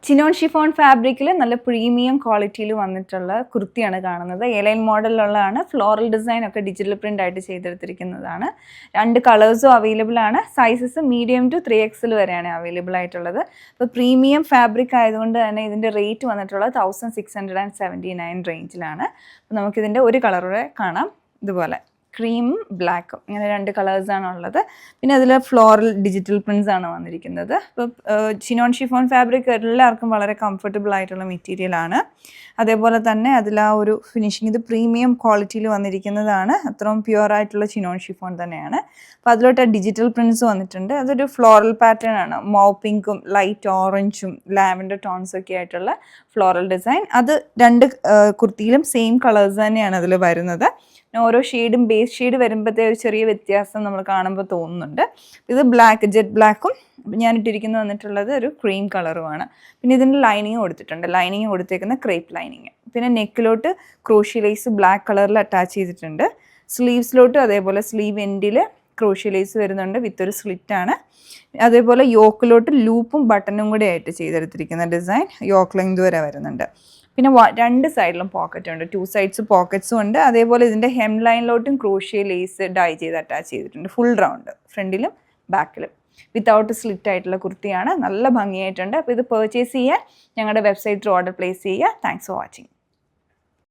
Chinon chiffon ഫാബ്രിക്കിൽ നല്ല premium ക്വാളിറ്റിയിൽ വന്നിട്ടുള്ള കുർത്തിയാണ് കാണുന്നത്. എലൈൻ മോഡലിലുള്ളതാണ്. ഫ്ലോറൽ ഡിസൈൻ ഒക്കെ ഡിജിറ്റൽ പ്രിൻ്റ് ആയിട്ട് ചെയ്തെടുത്തിരിക്കുന്നതാണ്. 2 കളേഴ്സും അവൈലബിൾ ആണ്. സൈസസ് മീഡിയം ടു 3XL വരെയാണ് അവൈലബിൾ ആയിട്ടുള്ളത്. അപ്പോൾ പ്രീമിയം ഫാബ്രിക് ആയതുകൊണ്ട് തന്നെ ഇതിൻ്റെ റേറ്റ് വന്നിട്ടുള്ളത് 1679 റേഞ്ചിലാണ്. അപ്പോൾ നമുക്കിതിൻ്റെ ഒരു കളറൂടെ കാണാം. ഇതുപോലെ ക്രീമും ബ്ലാക്കും ഇങ്ങനെ 2 കളേഴ്സാണ് ഉള്ളത്. പിന്നെ അതിൽ ഫ്ലോറൽ ഡിജിറ്റൽ പ്രിൻസ് ആണ് വന്നിരിക്കുന്നത്. ഇപ്പോൾ ചിനോൺ ഷിഫോൺ ഫാബ്രിക് എല്ലാവർക്കും വളരെ കംഫർട്ടബിൾ ആയിട്ടുള്ള മെറ്റീരിയലാണ്. അതേപോലെ തന്നെ അതിൽ ആ ഒരു ഫിനിഷിങ് ഇത് പ്രീമിയം ക്വാളിറ്റിയിൽ വന്നിരിക്കുന്നതാണ്. അത്രയും പ്യുവറായിട്ടുള്ള ചിനോൺ ഷിഫോൺ തന്നെയാണ്. അപ്പോൾ അതിലോട്ട് ഡിജിറ്റൽ പ്രിൻസ് വന്നിട്ടുണ്ട്. അതൊരു ഫ്ലോറൽ പാറ്റേൺ ആണ്. മൗ പിങ്കും ലൈറ്റ് ഓറഞ്ചും ലാവൻഡർ ടോൺസും ഒക്കെ ആയിട്ടുള്ള ഫ്ലോറൽ ഡിസൈൻ. അത് 2 കുർത്തിയിലും സെയിം കളേഴ്സ് തന്നെയാണ് അതിൽ വരുന്നത്. ഓരോ ഷെയ്ഡും ബേസ് ഷെയ്ഡ് വരുമ്പോഴത്തേ ഒരു ചെറിയ വ്യത്യാസം നമ്മൾ കാണുമ്പോൾ തോന്നുന്നുണ്ട്. ഇത് ബ്ലാക്ക് ജെറ്റ് ബ്ലാക്കും ഞാനിട്ടിരിക്കുന്നത് വന്നിട്ടുള്ളത് ഒരു ക്രീം കളറുമാണ്. പിന്നെ ഇതിൻ്റെ ലൈനിങ് കൊടുത്തിട്ടുണ്ട്. ലൈനിങ് കൊടുത്തേക്കുന്ന ക്രേപ്പ് ലൈനിങ്. പിന്നെ നെക്കിലോട്ട് ക്രോഷി ലേസ് ബ്ലാക്ക് കളറിൽ അറ്റാച്ച് ചെയ്തിട്ടുണ്ട്. സ്ലീവ്സിലോട്ട് അതേപോലെ സ്ലീവ് എൻഡിൽ ക്രോഷി ലേസ് വരുന്നുണ്ട് വിത്ത് ഒരു സ്ലിറ്റാണ്. അതേപോലെ യോക്കിലോട്ട് ലൂപ്പും ബട്ടണും കൂടി ആയിട്ട് ചെയ്തെടുത്തിരിക്കുന്ന ഡിസൈൻ യോക്ക് ലെങ്ത് വരെ വരുന്നുണ്ട്. പിന്നെ 2 സൈഡിലും പോക്കറ്റ് ഉണ്ട്. 2 സൈഡ്സ് പോക്കറ്റ്സും ഉണ്ട്. അതേപോലെ ഇതിൻ്റെ ഹെം ലൈനിലോട്ടും ക്രോഷ്യ ലേസ് ഡൈ ചെയ്ത് അറ്റാച്ച് ചെയ്തിട്ടുണ്ട്. ഫുൾ റൗണ്ട് ഫ്രണ്ടിലും ബാക്കിലും വിത്തൗട്ട് സ്ലിറ്റ് ആയിട്ടുള്ള കുർത്തിയാണ്. നല്ല ഭംഗിയായിട്ടുണ്ട്. അപ്പോൾ ഇത് പർച്ചേസ് ചെയ്യാൻ ഞങ്ങളുടെ വെബ്സൈറ്റിൽ ഓർഡർ പ്ലേസ് ചെയ്യുക. Thanks for watching.